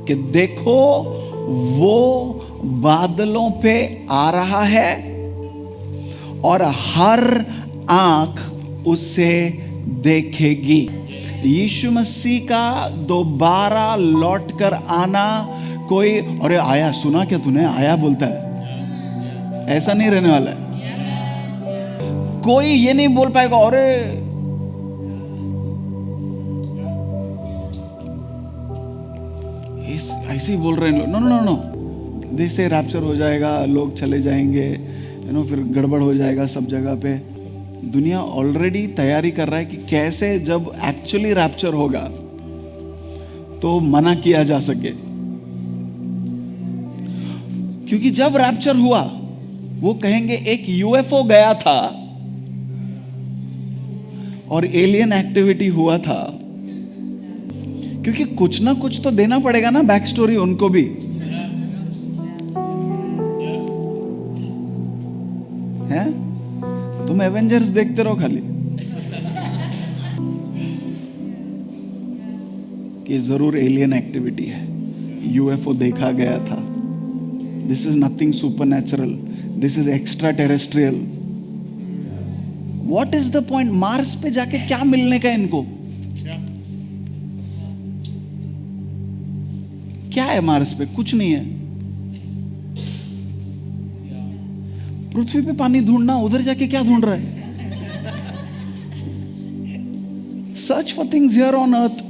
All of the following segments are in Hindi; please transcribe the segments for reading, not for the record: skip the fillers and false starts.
कि देखो वो बादलों पे आ रहा है और हर आंख उसे देखेगी। यीशु मसीह का दोबारा लौट कर आना कोई अरे आया, सुना क्या तूने, आया बोलता है, ऐसा नहीं रहने वाला है। कोई ये नहीं बोल पाएगा अरे ऐसे ही बोल रहे हैं लोग। नो नो नो, देश से रैप्चर हो जाएगा, लोग चले जाएंगे, फिर गड़बड़ हो जाएगा सब जगह पे। दुनिया ऑलरेडी तैयारी कर रहा है कि कैसे जब एक्चुअली रैप्चर होगा तो मना किया जा सके। क्योंकि जब रैप्चर हुआ वो कहेंगे एक यूएफओ गया था और एलियन एक्टिविटी हुआ था। क्योंकि कुछ ना कुछ तो देना पड़ेगा ना, बैक स्टोरी उनको भी है। तुम एवेंजर्स देखते रहो खाली कि जरूर एलियन एक्टिविटी है, यूएफओ देखा गया था। This is nothing supernatural, this is extra terrestrial. What is the point? Mars पे जाके क्या मिलने का इनको? क्या है मार्स पे? कुछ नहीं है। पृथ्वी पे पानी ढूंढना, उधर जाके क्या ढूंढ रहा है? Search for things here on earth,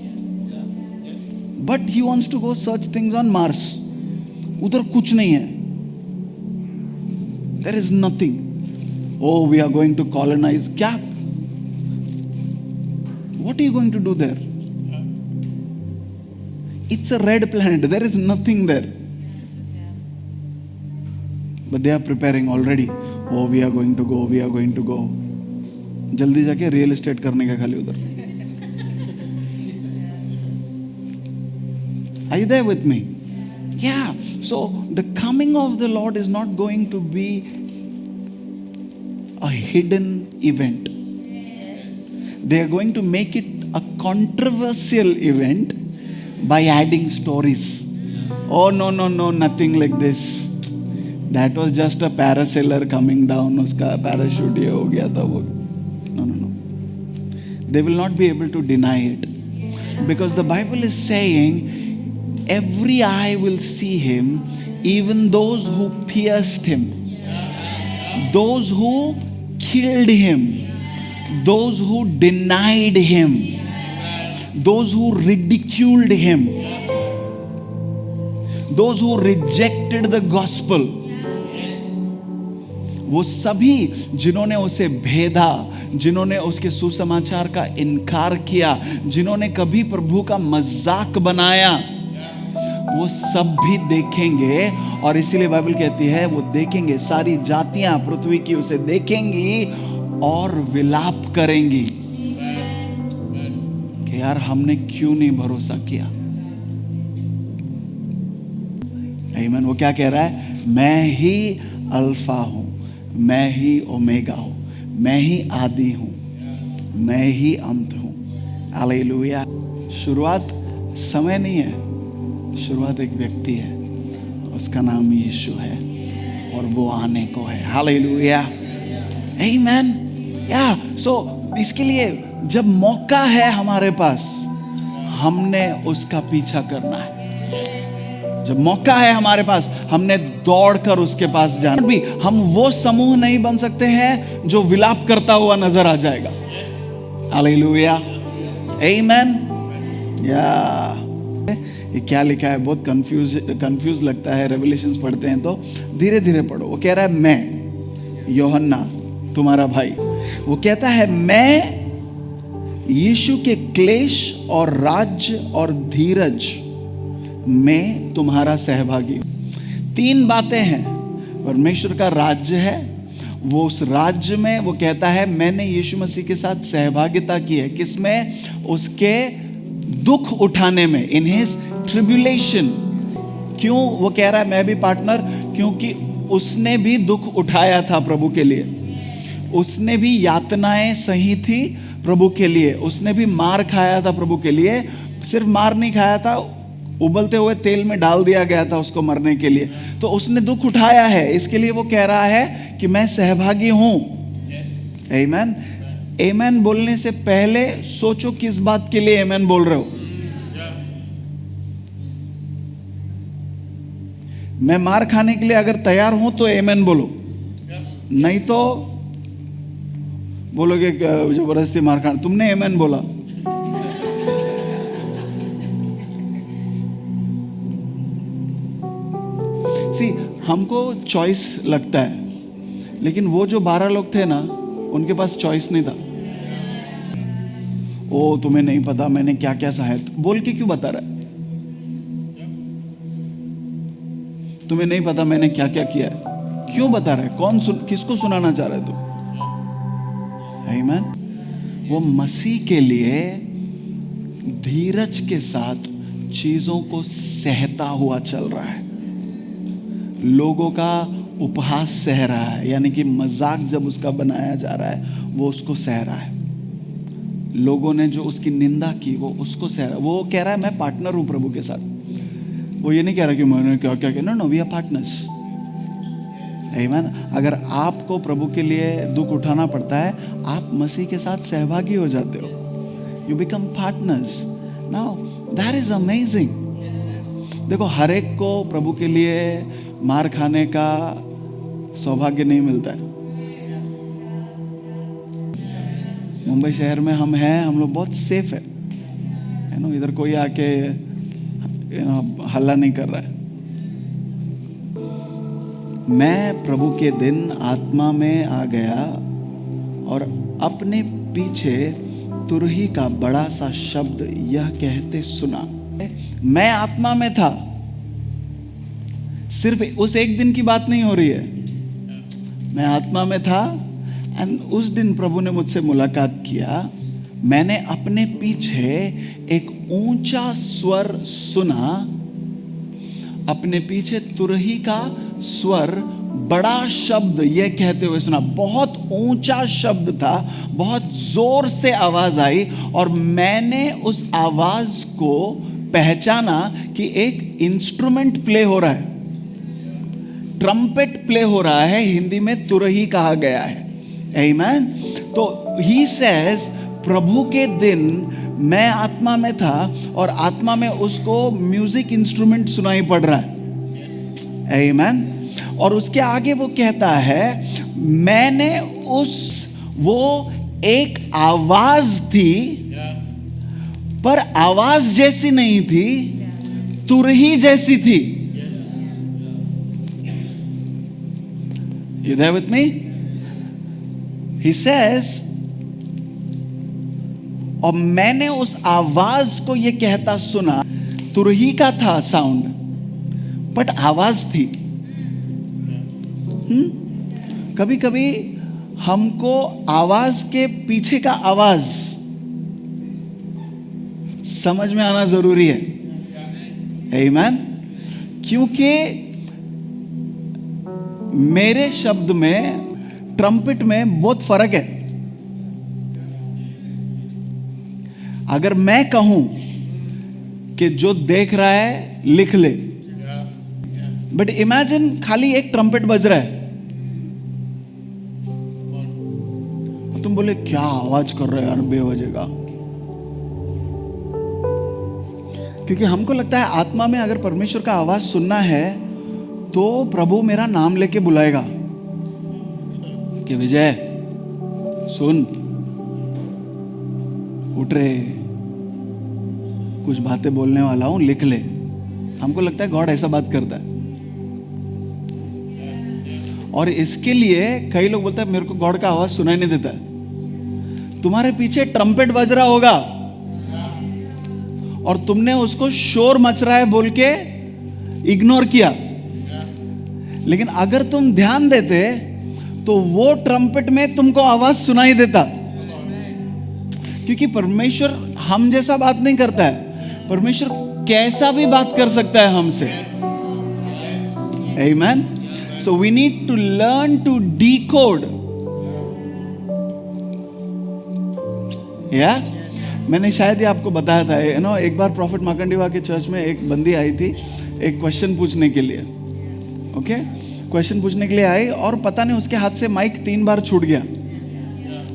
but he wants to go search things on Mars. उधर कुछ नहीं है, there is nothing. Oh, we are going to colonize. क्या? What are you going to do there? It's a red planet. There is nothing there. But they are preparing already. Oh, we are going to go. We are going to go. जल्दी जाके रियल एस्टेट करने का खाली उधर। Are you there with me? Yeah. So the coming of the Lord is not going to be a hidden event. Yes. They are going to make it a controversial event by adding stories. Oh no no no, nothing like this. That was just a parasailer coming down, उसका parachute ये हो गया था वो। No no no. They will not be able to deny it, because the Bible is saying every eye will see him, even those who pierced him, those who killed him, those who denied him, those who ridiculed him, those who rejected the gospel. वो सभी जिन्होंने उसे भेदा, जिन्होंने उसके सुसमाचार का इनकार किया, जिन्होंने कभी प्रभु का मजाक बनाया, वो सब भी देखेंगे। और इसीलिए बाइबल कहती है वो देखेंगे, सारी जातियां पृथ्वी की उसे देखेंगी और विलाप करेंगी कि यार हमने क्यों नहीं भरोसा किया। आमीन। वो क्या कह रहा है? मैं ही अल्फा हूं, मैं ही ओमेगा हूं, मैं ही आदि हूं, मैं ही अंत हूं। हालेलुया। शुरुआत समय नहीं है, शुरुआत एक व्यक्ति है, उसका नाम यीशु है और वो आने को है। हालेलुया। आमीन। या सो इसके लिए जब मौका है हमारे पास, हमने उसका पीछा करना है। जब मौका है हमारे पास, हमने दौड़कर उसके पास जाना। भी हम वो समूह नहीं बन सकते हैं जो विलाप करता हुआ नजर आ जाएगा। हालेलुया। आमीन। या ये क्या लिखा है? बहुत कंफ्यूज लगता है। रेवलेशंस पढ़ते हैं तो धीरे धीरे पढ़ो। वो कह रहा है मैं यूहन्ना तुम्हारा भाई, वो कहता है मैं यीशु के क्लेश और राज्य और धीरज में तुम्हारा सहभागी हूं। 3 बातें हैं। परमेश्वर का राज्य है, वो उस राज्य में वो कहता है मैंने यीशु मसीह के साथ सहभागिता की है। किसमें? उसके दुख उठाने में, इन हिज ट्रिब्यूलेशन। क्यों वो कह रहा है मैं भी पार्टनर? क्योंकि उसने भी दुख उठाया था प्रभु के लिए, उसने भी यातनाएं सही थी प्रभु के लिए, उसने भी मार खाया था प्रभु के लिए। सिर्फ मार नहीं खाया था, उबलते हुए तेल में डाल दिया गया था उसको मरने के लिए, तो उसने दुख उठाया है, इसके लिए वो कह रहा है कि मैं सहभागी हूं। आमीन। आमीन बोलने से पहले सोचो किस बात के लिए आमीन बोल रहे हो। मैं मार खाने के लिए अगर तैयार हूं तो आमीन बोलो, नहीं तो बोलोगे जबरदस्ती मार खाना। तुमने आमीन बोला, हमको चॉइस लगता है, लेकिन वो जो 12 लोग थे ना, उनके पास चॉइस नहीं था। ओ तुम्हें नहीं पता मैंने क्या क्या सहा है, बोल के क्यों बता रहा है? तुम्हें नहीं पता मैंने क्या क्या किया है, क्यों बता रहा है? किसको सुनाना चाह रहा है तू? आमीन। वो मसीह के लिए धीरज के साथ चीजों को सहता हुआ चल रहा है, लोगों का उपहास सह रहा है, यानी कि मजाक जब उसका बनाया जा रहा है वो उसको सह रहा है। लोगों ने जो उसकी निंदा की वो उसको सह रहा है। वो कह रहा है मैं पार्टनर हूं प्रभु के साथ। वो ये नहीं कह रहा कि मैंने क्या क्या किया, नो वी आर पार्टनर्स। आमीन। अगर आपको प्रभु के लिए दुख उठाना पड़ता है, आप मसीह के साथ सहभागी हो जाते हो, you become partners. Now that is amazing. देखो, हर एक को प्रभु के लिए मार खाने का सौभाग्य नहीं मिलता है। मुंबई शहर में हम हैं, हम लोग बहुत सेफ है ना, इधर कोई आके हल्ला नहीं कर रहा है। मैं प्रभु के दिन आत्मा में आ गया और अपने पीछे तुरही का बड़ा सा शब्द यह कहते सुना। मैं आत्मा में था, सिर्फ उस एक दिन की बात नहीं हो रही है, मैं आत्मा में था। एंड उस दिन प्रभु ने मुझसे मुलाकात किया। मैंने अपने पीछे एक ऊंचा स्वर सुना, अपने पीछे तुरही का स्वर बड़ा शब्द यह कहते हुए सुना। बहुत ऊंचा शब्द था, बहुत जोर से आवाज आई, और मैंने उस आवाज को पहचाना कि एक इंस्ट्रूमेंट प्ले हो रहा है, ट्रम्पेट प्ले हो रहा है। हिंदी में तुरही कहा गया है। आमीन। तो ही सेज प्रभु के दिन मैं आत्मा में था और आत्मा में उसको म्यूजिक इंस्ट्रूमेंट सुनाई पड़ रहा है। आमीन। और उसके आगे वो कहता है, मैंने वो एक आवाज थी, पर आवाज जैसी नहीं थी, तुरही जैसी थी। You there with me? He says, और मैंने उस आवाज को ये कहता सुना, तुरही का था साउंड, बट आवाज थी। कभी कभी हमको आवाज के पीछे का आवाज समझ में आना जरूरी है। आमीन। क्योंकि मेरे शब्द में, ट्रम्पेट में बहुत फर्क है। अगर मैं कहूं कि जो देख रहा है लिख ले, बट इमेजिन खाली एक ट्रम्पेट बज रहा है, तुम बोले क्या आवाज कर रहे हो यार बेवजह का। क्योंकि हमको लगता है आत्मा में अगर परमेश्वर का आवाज सुनना है तो प्रभु मेरा नाम लेके बुलाएगा कि विजय सुन, उठ रे, कुछ बातें बोलने वाला हूं, लिख ले। हमको लगता है गॉड ऐसा बात करता है। और इसके लिए कई लोग बोलते हैं मेरे को गॉड का आवाज सुनाई नहीं देता है। तुम्हारे पीछे ट्रम्पेट बज रहा होगा और तुमने उसको शोर मच रहा है बोल के इग्नोर किया। लेकिन अगर तुम ध्यान देते तो वो ट्रम्पेट में तुमको आवाज सुनाई देता। क्योंकि परमेश्वर हम जैसा बात नहीं करता है, परमेश्वर कैसा भी बात कर सकता है हमसे। आमीन। So we need to learn to decode. Yeah? मैंने शायद ही आपको बताया था, एक बार प्रॉफिट माकंडीवा के चर्च में एक बंदी आई थी एक क्वेश्चन पूछने के लिए। ओके, क्वेश्चन पूछने के लिए आई और पता नहीं उसके हाथ से माइक 3 बार छूट गया।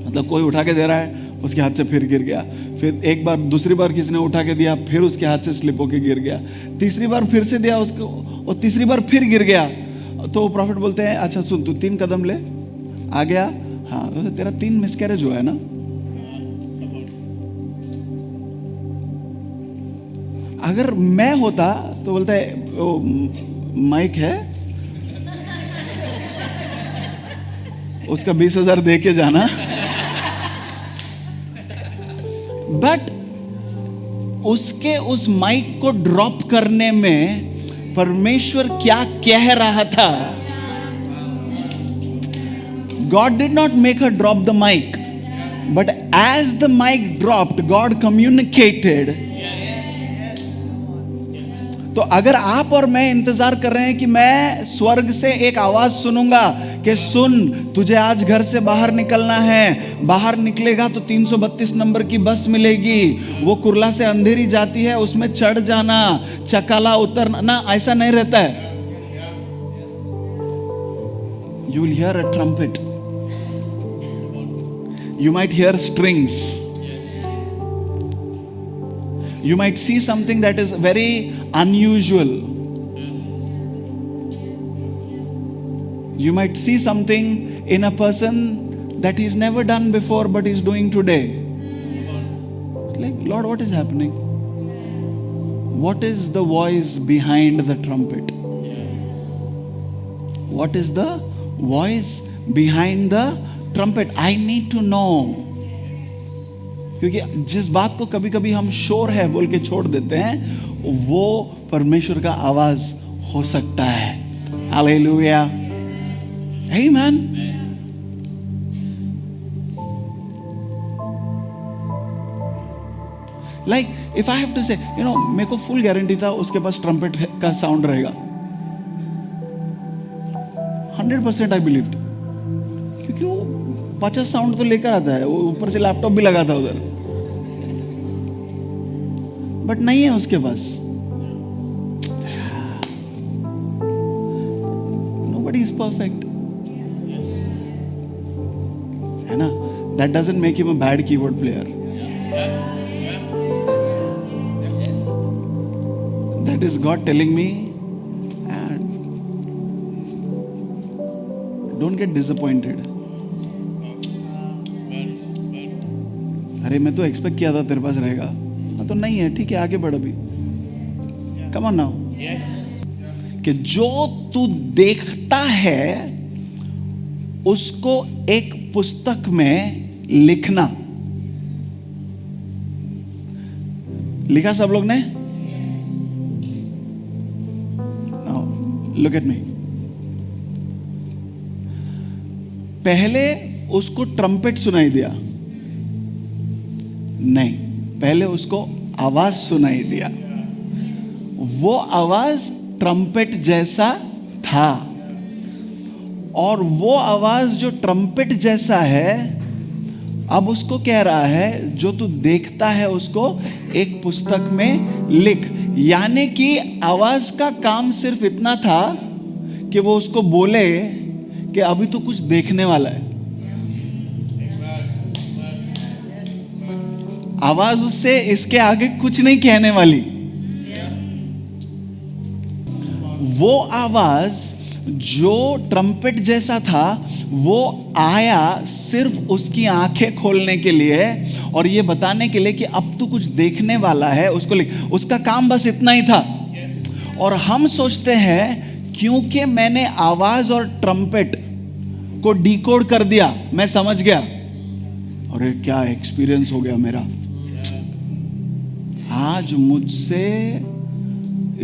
मतलब कोई उठा के दे रहा है, उसके हाथ से फिर गिर गया, फिर एक बार, दूसरी बार किसी ने उठा के दिया, फिर उसके हाथ से स्लिप होके गिर गया, तीसरी बार फिर से दिया उसको और तीसरी बार फिर गिर गया। तो प्रॉफिट बोलते हैं अच्छा सुन, तू 3 कदम ले, आ गया, हाँ तो तेरा 3 मिसकैरेज हुआ है ना। अगर मैं होता तो बोलता है माइक है, उसका 20,000 दे के जाना। बट उसके उस माइक को ड्रॉप करने में परमेश्वर क्या कह रहा था? God did not make her drop the mic, but as the mic dropped, God communicated. तो अगर आप और मैं इंतजार कर रहे हैं कि मैं स्वर्ग से एक आवाज सुनूंगा कि सुन तुझे आज घर से बाहर निकलना है, बाहर निकलेगा तो 332 नंबर की बस मिलेगी, वो कुर्ला से अंधेरी जाती है, उसमें चढ़ जाना, चकाला उतरना ना, ऐसा नहीं रहता है। You will hear a trumpet. You might hear strings. You might see something that is very unusual. You might see something in a person that he's never done before but he's doing today. Like, Lord, what is happening? What is the voice behind the trumpet? What is the voice behind the trumpet? I need to know. क्योंकि जिस बात को कभी कभी हम शोर है बोल के छोड़ देते हैं, वो परमेश्वर का आवाज हो सकता है। Hallelujah, amen. Like if I have to say, मेरे को फुल गारंटी था उसके पास ट्रम्पेट का साउंड रहेगा, 100% आई बिलीव्ड, क्योंकि वो 50 साउंड तो लेकर आता है, वो ऊपर से लैपटॉप भी लगा था उधर, बट नहीं है उसके पास। Nobody is perfect, है ना? That doesn't make him a bad keyboard player. That is God telling me, and don't get disappointed. अरे मैं तो एक्सपेक्ट किया था तेरे पास रहेगा, तो नहीं है, ठीक है, आगे बढ़ अभी, कम ऑन नाउ। कि जो तू देखता है उसको एक पुस्तक में लिखना। लिखा सब लोग ने? Now look at me. पहले उसको ट्रम्पेट सुनाई दिया? नहीं, पहले उसको आवाज सुनाई दिया। वो आवाज ट्रम्पेट जैसा था, और वो आवाज जो ट्रम्पेट जैसा है अब उसको कह रहा है जो तू देखता है उसको एक पुस्तक में लिख। यानी कि आवाज का काम सिर्फ इतना था कि वो उसको बोले कि अभी तो कुछ देखने वाला है। आवाज उससे इसके आगे कुछ नहीं कहने वाली। वो आवाज जो ट्रम्पेट जैसा था वो आया सिर्फ उसकी आंखें खोलने के लिए और ये बताने के लिए कि अब तू कुछ देखने वाला है, उसको लिख। उसका काम बस इतना ही था। और हम सोचते हैं क्योंकि मैंने आवाज और ट्रम्पेट को डिकोड कर दिया, मैं समझ गया, अरे क्या एक्सपीरियंस हो गया मेरा। आज मुझसे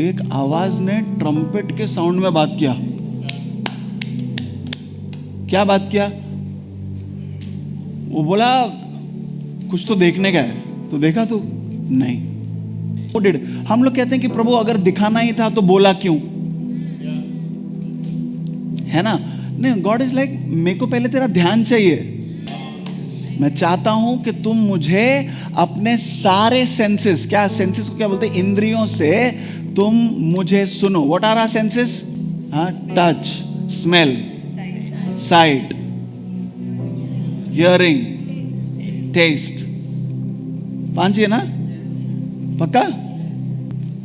एक आवाज ने ट्रम्पेट के साउंड में बात किया। क्या बात किया? वो बोला कुछ तो देखने का है, तो देखा तू? नहीं। वो डिड। हम लोग कहते हैं कि प्रभु अगर दिखाना ही था तो बोला क्यों? है ना? नहीं, गॉड इज लाइक मेरे को पहले तेरा ध्यान चाहिए। मैं चाहता हूं कि तुम मुझे अपने सारे सेंसेस, क्या सेंसेस को क्या बोलते हैं, इंद्रियों से तुम मुझे सुनो. What are our senses? Touch, smell, sight, hearing, taste. 5 है ना? पक्का?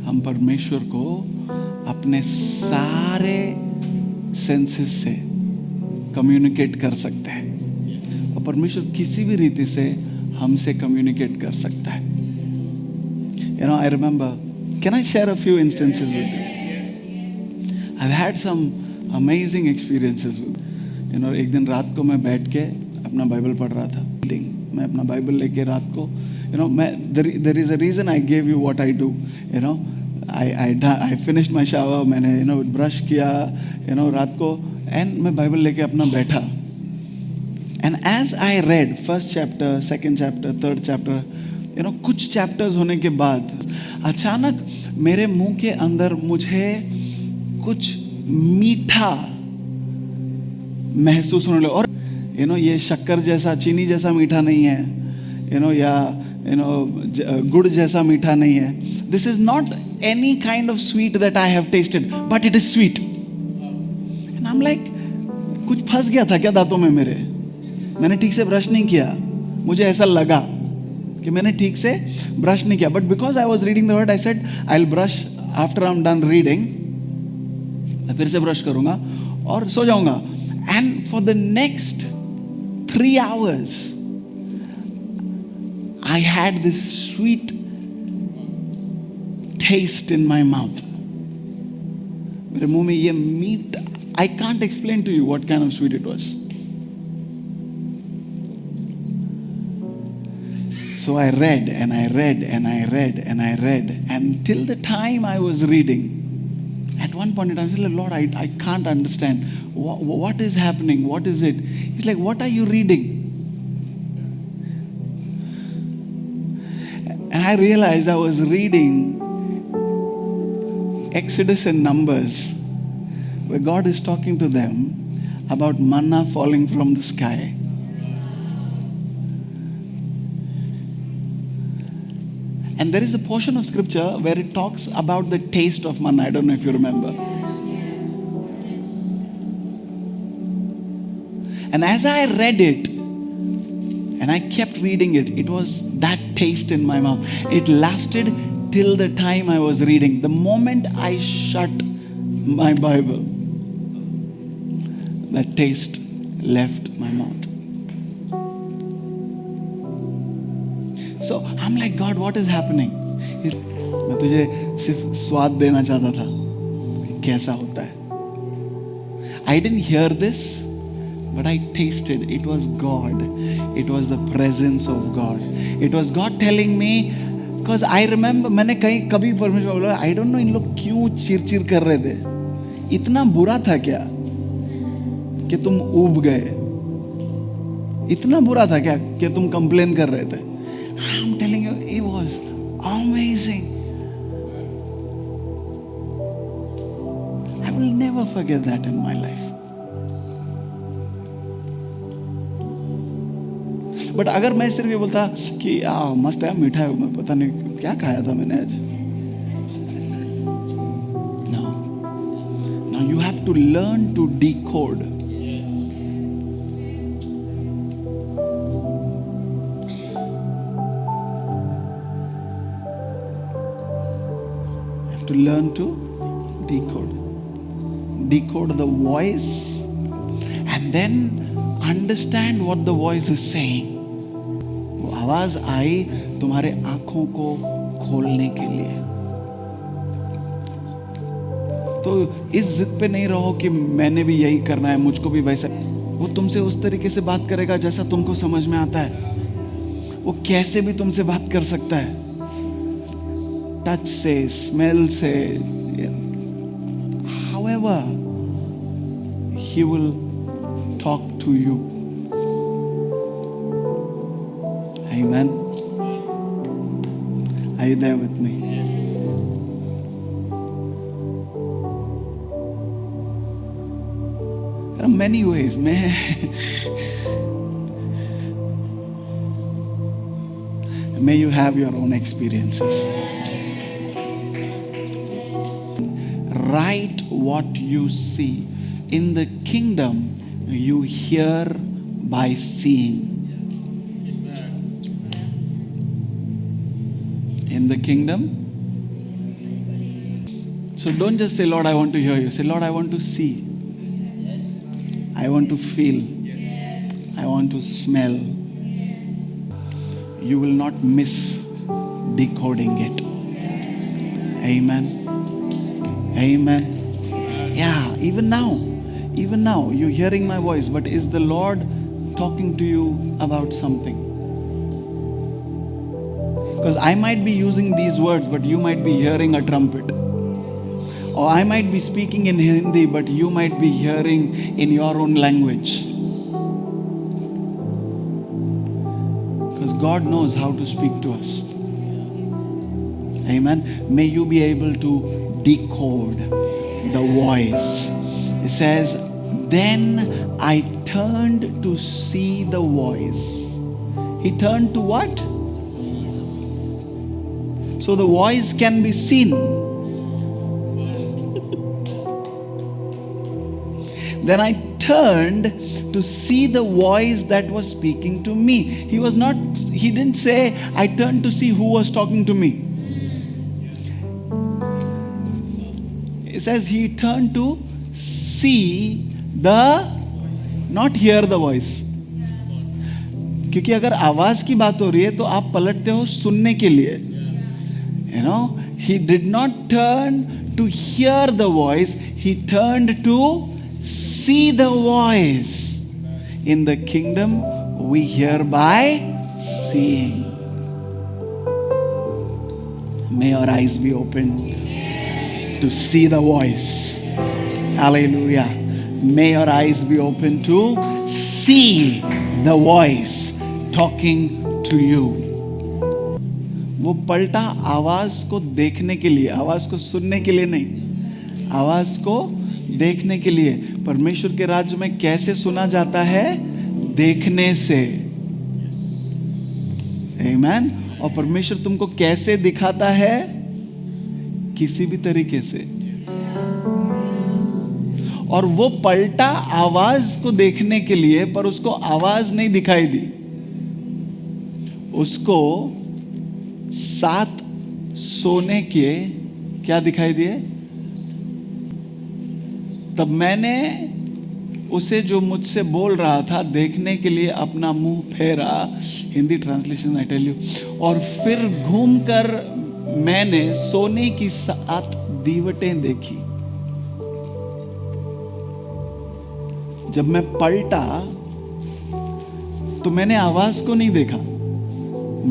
हम परमेश्वर को अपने सारे सेंसेस से कम्युनिकेट कर सकते हैं और परमेश्वर किसी भी रीति से हमसे कम्युनिकेट कर सकता है. You know, I remember, can I share a few instances with you? I've had some amazing experiences. You know, एक दिन रात को मैं बैठ के अपना बाइबल पढ़ रहा था. मैं अपना बाइबल लेके रात को, you know, there is a reason I gave you what I do. You know, I finished my shower, मैंने you know ब्रश किया, you know, रात को, and मैं बाइबल लेके अपना बैठा. And as I read first chapter, second chapter, third chapter, you know, कुछ chapters होने के बाद अचानक मेरे मुंह के अंदर मुझे कुछ मीठा महसूस होने लगा. और you know, ये शक्कर जैसा, चीनी जैसा मीठा नहीं है, you know, या you know गुड़ जैसा मीठा नहीं है. This is not any kind of sweet that I have tasted, but it is sweet. And I'm like, कुछ फंस गया था क्या दांतों में मेरे? मैंने ठीक से ब्रश नहीं किया. मुझे ऐसा लगा कि मैंने ठीक से ब्रश नहीं किया. But because I was reading the word, I said, I'll brush after I'm done reading. मैं फिर से ब्रश करूंगा और सो जाऊंगा. And for the next 3 hours, I had this sweet taste in my mouth. मेरे मुंह में ये मीठ, I can't explain to you what kind of sweet it was. So I read and I read and I read and I read, and till the time I was reading, at one point in time I said, Lord, I can't understand. What is happening? What is it? He's like, what are you reading? And I realized I was reading Exodus and Numbers, where God is talking to them about manna falling from the sky. And there is a portion of scripture where it talks about the taste of manna. I don't know if you remember. And as I read it, and I kept reading it, it was that taste in my mouth. It lasted till the time I was reading. The moment I shut my Bible, that taste left my mouth. So I'm like, God, what is happening? मैं तुझे सिर्फ स्वाद देना चाहता था, कैसा होता है. I didn't hear this, but I tasted. It was God. It was the presence of God. It was God telling me, because I remember, मैंने कभी परमेश्वर बोला, I don't know इन लोग क्यों चिर कर रहे थे. इतना बुरा था क्या कि तुम ऊब गए? इतना बुरा था क्या कि तुम कंप्लेन कर रहे थे? I'm telling you, it was amazing. I will never forget that in my life. But अगर मैं सिर्फ ये बोलता कि मस्त है, मीठा है, मैं पता नहीं क्या खाया था मैंने आज. Now you have to learn to decode. To learn to decode the voice, and then understand what the voice is saying. वो आवाज आई तुम्हारे आंखों को खोलने के लिए. तो इस जिद पे नहीं रहो कि मैंने भी यही करना है, मुझको भी वैसा. वो तुमसे उस तरीके से बात करेगा जैसा तुमको समझ में आता है. वो कैसे भी तुमसे बात कर सकता है, टच से, स्मेल से, however he will talk to you. Amen. Are you there with me? There are many ways. May you have your own experiences. Write what you see. In the kingdom, you hear by seeing. In the kingdom. So don't just say, Lord, I want to hear you. Say, Lord, I want to see. I want to feel. I want to smell. You will not miss decoding it. Amen. Amen. Yeah, even now, you're hearing my voice, but is the Lord talking to you about something? Because I might be using these words, but you might be hearing a trumpet. Or I might be speaking in Hindi, but you might be hearing in your own language. Because God knows how to speak to us. Amen. May you be able to decode the voice. It says, then I turned to see the voice. He turned to what? So the voice can be seen. Then I turned to see the voice that was speaking to me. He didn't say, I turned to see who was talking to me. It says he turned to see not hear the voice. क्योंकि अगर आवाज की बात हो रही है तो आप पलटते हो सुनने के लिए. He did not turn to hear the voice. He turned to see the voice. In the kingdom, we hear by seeing. May our eyes be open to see the voice. Hallelujah. May your eyes be open to see the voice talking to you. वो पलटा आवाज को देखने के लिए, आवाज को सुनने के लिए नहीं, आवाज को देखने के लिए. परमेश्वर के राज्य में कैसे सुना जाता है? देखने से. आमीन. और परमेश्वर तुमको कैसे दिखाता है? किसी भी तरीके से. और वो पलटा आवाज को देखने के लिए, पर उसको आवाज नहीं दिखाई दी. उसको 7 सोने के क्या दिखाई दिए? तब मैंने उसे जो मुझसे बोल रहा था देखने के लिए अपना मुंह फेरा. Hindi translation I tell you. और फिर घूमकर मैंने सोने की 7 दीवटें देखी. जब मैं पलटा तो मैंने आवाज को नहीं देखा,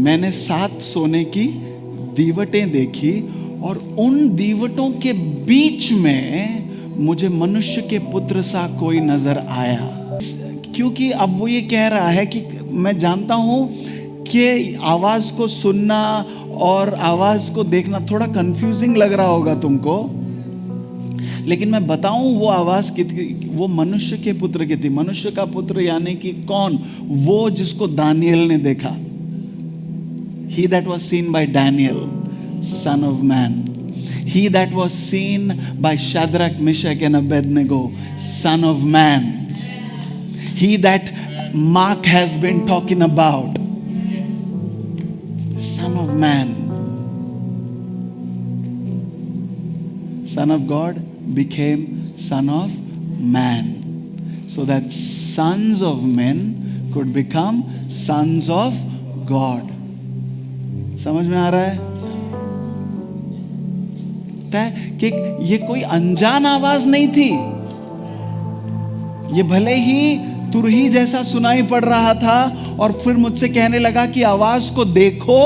मैंने 7 सोने की दीवटें देखी. और उन दीवटों के बीच में मुझे मनुष्य के पुत्र सा कोई नजर आया. क्योंकि अब वो ये कह रहा है कि मैं जानता हूं कि आवाज को सुनना और आवाज को देखना थोड़ा कंफ्यूजिंग लग रहा होगा तुमको, लेकिन मैं बताऊं वो आवाज वो मनुष्य के पुत्र की थी. मनुष्य का पुत्र यानी कि कौन? वो जिसको दानियल ने देखा. He that was seen by Daniel, son of man. He that was seen by Shadrach, Meshach and Abednego, son of man. He that Mark has been talking about, son of man. Son of God became son of man, so that sons of men could become sons of God. समझ में आ रहा है कि ये कोई अनजान आवाज नहीं थी. ये भले ही तुरही जैसा सुनाई पड़ रहा था और फिर मुझसे कहने लगा कि आवाज को देखो,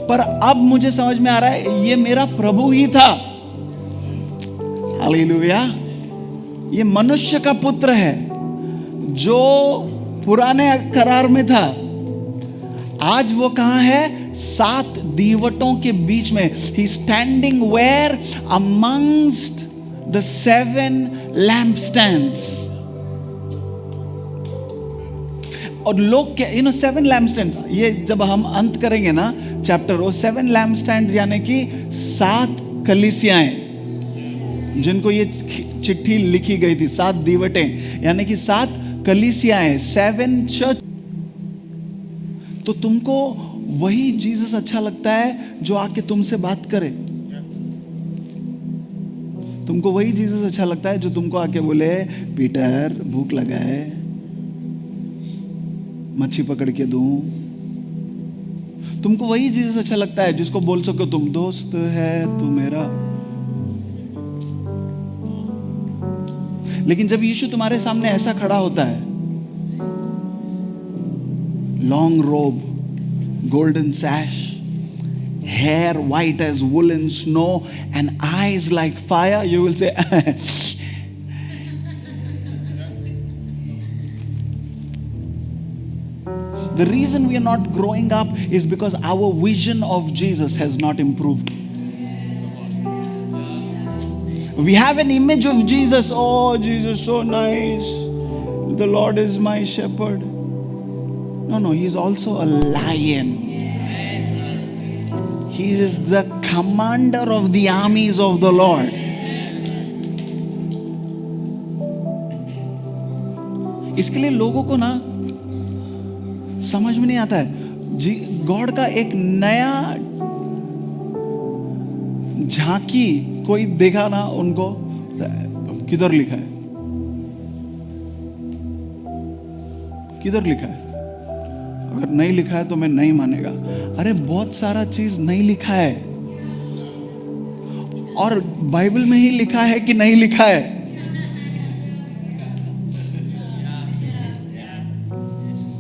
पर अब मुझे समझ में आ रहा है ये मेरा प्रभु ही था. हालेलुया. ये मनुष्य का पुत्र है जो पुराने करार में था. आज वो कहां है? 7 दीवटों के बीच में. ही स्टैंडिंग वेयर? Amongst the 7 लैम्पस्टैंड्स. और लोग क्या, 7 लैम्पस्टैंड, ये जब हम अंत करेंगे ना चैप्टर, वो 7 लैम्पस्टैंड यानी कि 7 कलीसियाएं जिनको ये चिट्ठी लिखी गई थी, 7 दीवटें यानी कि 7 कलीसियाएं, 7 चर्च। तो तुमको वही जीसस अच्छा लगता है जो आके तुमसे बात करे? तुमको वही जीसस अच्छा लगता है जो तुमको आके बोले, पीटर भूख लगा है, मच्छी पकड़ के दूं? तुमको वही जीसस अच्छा लगता है जिसको बोल सको तुम दोस्त है तू मेरा? लेकिन जब यीशु तुम्हारे सामने ऐसा खड़ा होता है, लॉन्ग रोब, golden sash, hair white as woolen snow, and eyes like fire, you will say, the reason we are not growing up is because our vision of Jesus has not improved. We have an image of Jesus. Oh, Jesus so nice, the Lord is my shepherd. No, he is also a lion. He is the commander of the armies of the Lord. इसके लिए लोगों को ना समझ में नहीं आता है। गॉड का एक नया झांकी कोई देखा ना उनको, किधर लिखा है, किधर लिखा है? अगर नहीं लिखा है तो मैं नहीं मानेगा। अरे बहुत सारा चीज नहीं लिखा है, और बाइबल में ही लिखा है कि नहीं लिखा है?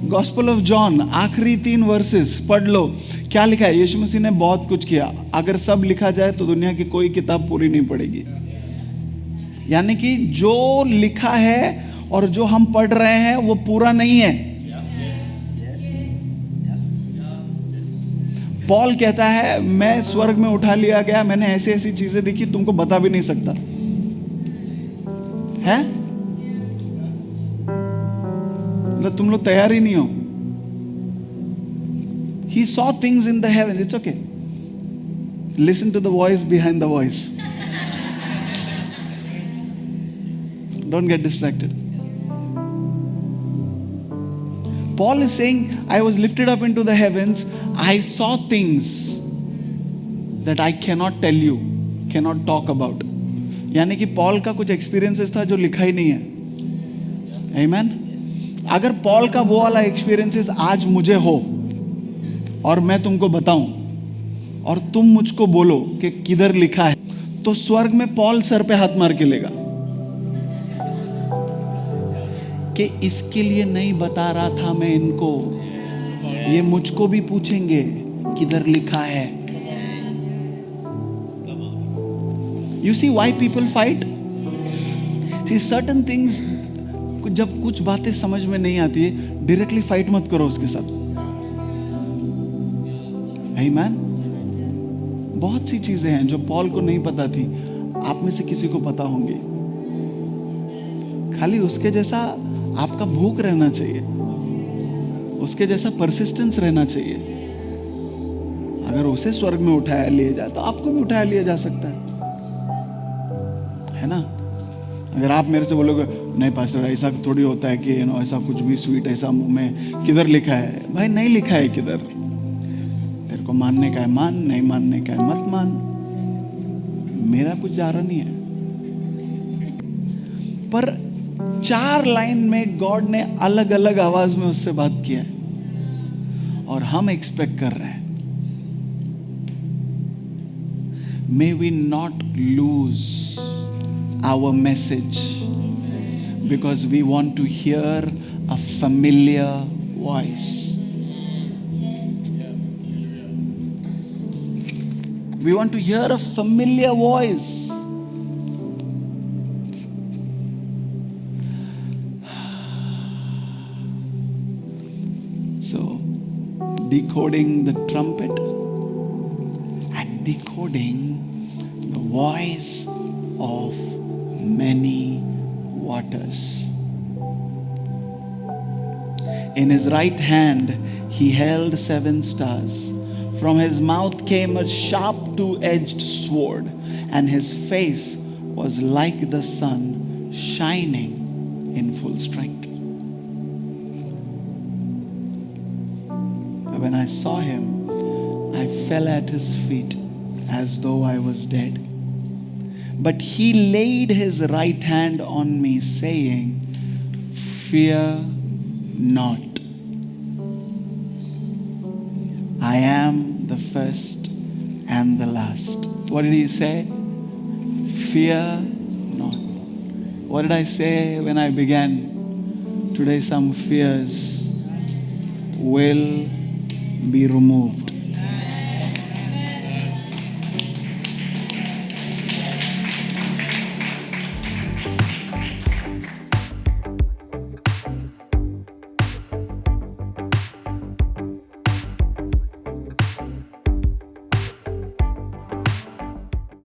गॉस्पेल ऑफ जॉन आखिरी 3 वर्सेस पढ़ लो, क्या लिखा है? यीशु मसीह ने बहुत कुछ किया। अगर सब लिखा जाए तो दुनिया की कोई किताब पूरी नहीं पड़ेगी। यानी कि जो लिखा है और जो हम पढ़ रहे हैं वो पूरा नहीं है। पॉल कहता है, मैं स्वर्ग में उठा लिया गया, मैंने ऐसी ऐसी चीजें देखी तुमको बता भी नहीं सकता है। मतलब तुम लोग तैयार ही नहीं हो। He saw things in the heavens. It's okay. Listen to the voice behind the voice. Don't get distracted. Paul is saying, I was lifted up into the heavens. I saw things that I cannot tell you, cannot talk about. यानी कि पॉल का कुछ एक्सपीरियंसेस था जो लिखा ही नहीं है। Amen? अगर पॉल का वो वाला एक्सपीरियंसेस आज मुझे हो और मैं तुमको बताऊं और तुम मुझको बोलो कि किधर लिखा है, तो स्वर्ग में पॉल सर पे हाथ मार के लेगा कि इसके लिए नहीं बता रहा था मैं इनको, ये मुझको भी पूछेंगे किधर लिखा है। You see why people fight? See certain things, जब कुछ बातें समझ में नहीं आती है, डायरेक्टली फाइट मत करो उसके साथ। आमीन। बहुत सी चीजें हैं जो पॉल को नहीं पता थी, आप में से किसी को पता होंगी। खाली उसके जैसा आपका भूख रहना चाहिए, उसके जैसा परसिस्टेंस रहना चाहिए। अगर उसे स्वर्ग में उठाया लिया जाए तो आपको भी उठाया लिया जा सकता है ना? अगर आप मेरे से बोलोगे नहीं पास्टर ऐसा थोड़ी होता है कि ऐसा कुछ भी स्वीट ऐसा मुंह में, किधर लिखा है? भाई नहीं लिखा है किधर। तेरे को मानने का है मान, नहीं मानने का है मत मान, मेरा कुछ जा रहा नहीं है। पर 4 लाइन में गॉड ने अलग अलग आवाज में उससे बात किया है और हम एक्सपेक्ट कर रहे हैं। May we not lose our message because we want to hear a familiar voice. We want to hear a familiar voice. So, decoding the trumpet and decoding the voice of many waters. In his right hand he held 7 stars. From his mouth came a sharp two-edged sword, and his face was like the sun shining in full strength. When I saw him, I fell at his feet as though I was dead. But he laid his right hand on me, saying, "Fear not. I am the first and the last." What did he say? Fear not. What did I say when I began? Today some fears will be removed.